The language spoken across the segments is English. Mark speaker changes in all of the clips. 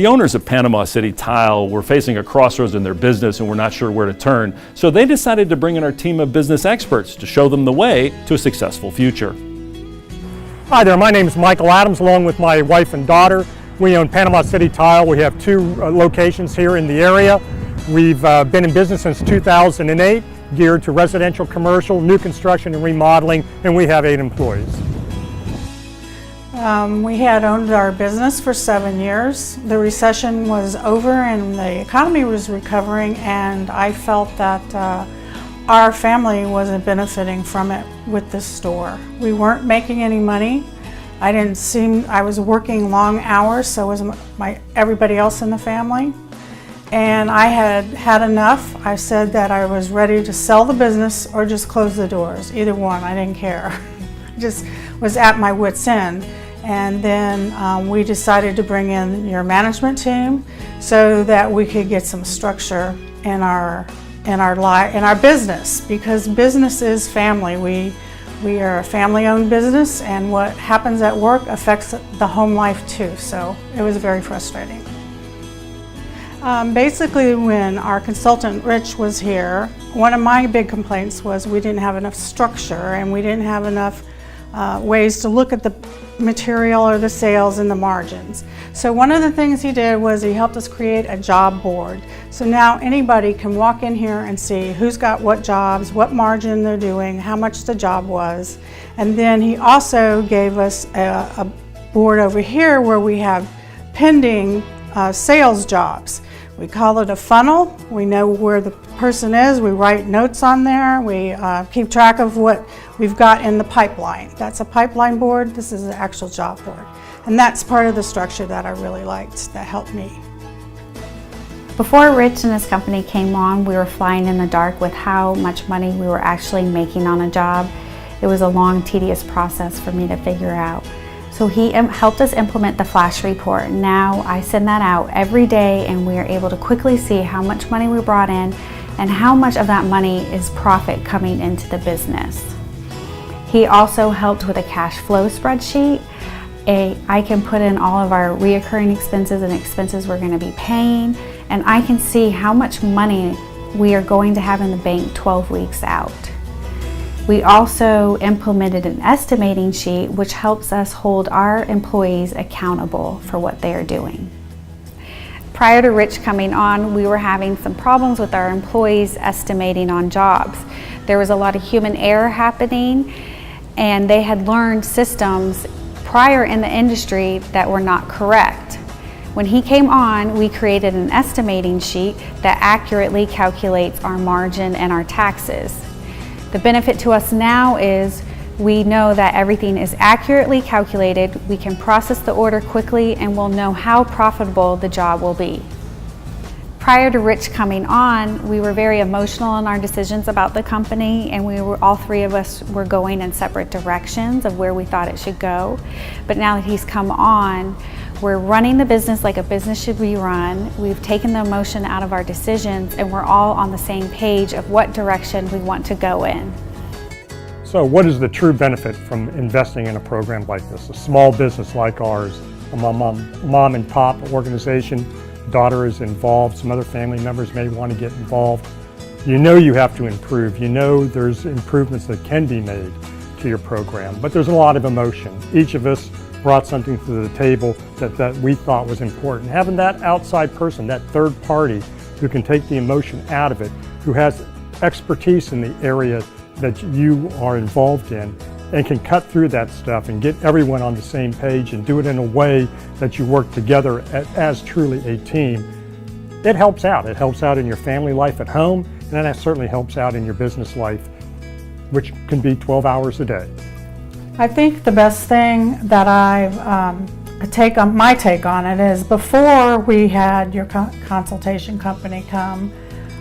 Speaker 1: The owners of Panama City Tile were facing a crossroads in their business and were not sure where to turn, so they decided to bring in our team of business experts to show them the way to a successful future.
Speaker 2: Hi there, my name is Michael Adams, along with my wife and daughter. We own Panama City Tile. We have two locations here in the area. We've been in business since 2008, geared to residential, commercial, new construction and remodeling, and we have 8 employees.
Speaker 3: We had owned our business for 7 years. The recession was over and the economy was recovering, and I felt that our family wasn't benefiting from it with this store. We weren't making any money. I was working long hours, so was everybody else in the family. And I had had enough. I said that I was ready to sell the business or just close the doors. Either one, I didn't care. Just was at my wit's end. And then we decided to bring in your management team so that we could get some structure in our business, because business is family. We are a family-owned business, and what happens at work affects the home life too. So it was very frustrating. Basically, when our consultant Rich was here, one of my big complaints was we didn't have enough structure and we didn't have enough ways to look at the material or the sales and the margins. So one of the things he did was he helped us create a job board. So now anybody can walk in here and see who's got what jobs, what margin they're doing, how much the job was. And then he also gave us a board over here where we have pending sales jobs. We call it a funnel. We know where the person is. We write notes on there. We keep track of what we've got in the pipeline. That's a pipeline board. This is an actual job board. And that's part of the structure that I really liked, that helped me.
Speaker 4: Before Rich and his company came on, we were flying in the dark with how much money we were actually making on a job. It was a long, tedious process for me to figure out. So he helped us implement the flash report. Now I send that out every day, and we are able to quickly see how much money we brought in and how much of that money is profit coming into the business. He also helped with a cash flow spreadsheet. I can put in all of our reoccurring expenses and expenses we're going to be paying, and I can see how much money we are going to have in the bank 12 weeks out. We also implemented an estimating sheet, which helps us hold our employees accountable for what they are doing. Prior to Rich coming on, we were having some problems with our employees estimating on jobs. There was a lot of human error happening, and they had learned systems prior in the industry that were not correct. When he came on, we created an estimating sheet that accurately calculates our margin and our taxes. The benefit to us now is we know that everything is accurately calculated, we can process the order quickly, and we'll know how profitable the job will be. Prior to Rich coming on, we were very emotional in our decisions about the company, and all 3 of us were going in separate directions of where we thought it should go. But now that he's come on, we're running the business like a business should be run. We've taken the emotion out of our decisions, and we're all on the same page of what direction we want to go in.
Speaker 2: So what is the true benefit from investing in a program like this? A small business like ours, a mom and pop organization, daughter is involved, some other family members may want to get involved. You know you have to improve. You know there's improvements that can be made to your program, but there's a lot of emotion. Each of us brought something to the table that we thought was important. Having that outside person, that third party who can take the emotion out of it, who has expertise in the area that you are involved in, and can cut through that stuff and get everyone on the same page and do it in a way that you work together as truly a team. It helps out. It helps out in your family life at home, and then that certainly helps out in your business life, which can be 12 hours a day.
Speaker 3: I think the best thing that my take on it is, before we had your consultation company come,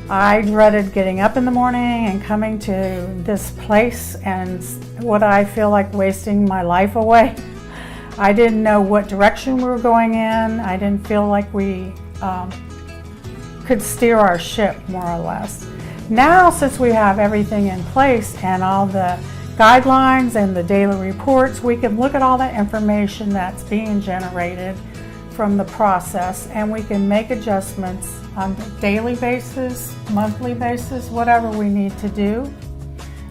Speaker 3: I dreaded getting up in the morning and coming to this place and what I feel like wasting my life away. I didn't know what direction we were going in. I didn't feel like we could steer our ship, more or less. Now, since we have everything in place and all the guidelines and the daily reports, we can look at all that information that's being generated from the process, and we can make adjustments on a daily basis, monthly basis, whatever we need to do.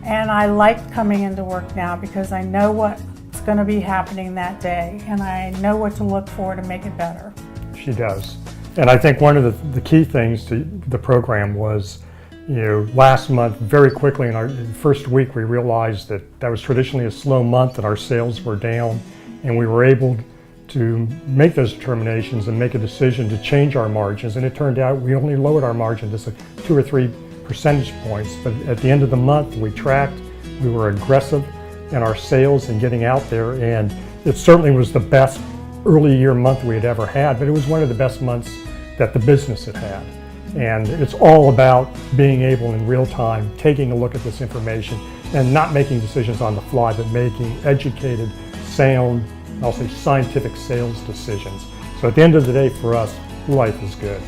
Speaker 3: And I like coming into work now because I know what's going to be happening that day, and I know what to look for to make it better.
Speaker 2: She does. And I think one of the key things to the program was, last month, very quickly in our first week, we realized that was traditionally a slow month, that our sales were down, and we were able to make those determinations and make a decision to change our margins. And it turned out we only lowered our margin just 2 or 3 percentage points, but at the end of the month we tracked, we were aggressive in our sales and getting out there, and it certainly was the best early year month we had ever had, but it was one of the best months that the business had had. And it's all about being able in real time, taking a look at this information and not making decisions on the fly, but making educated, sound, I'll say scientific sales decisions. So at the end of the day, for us, life is good.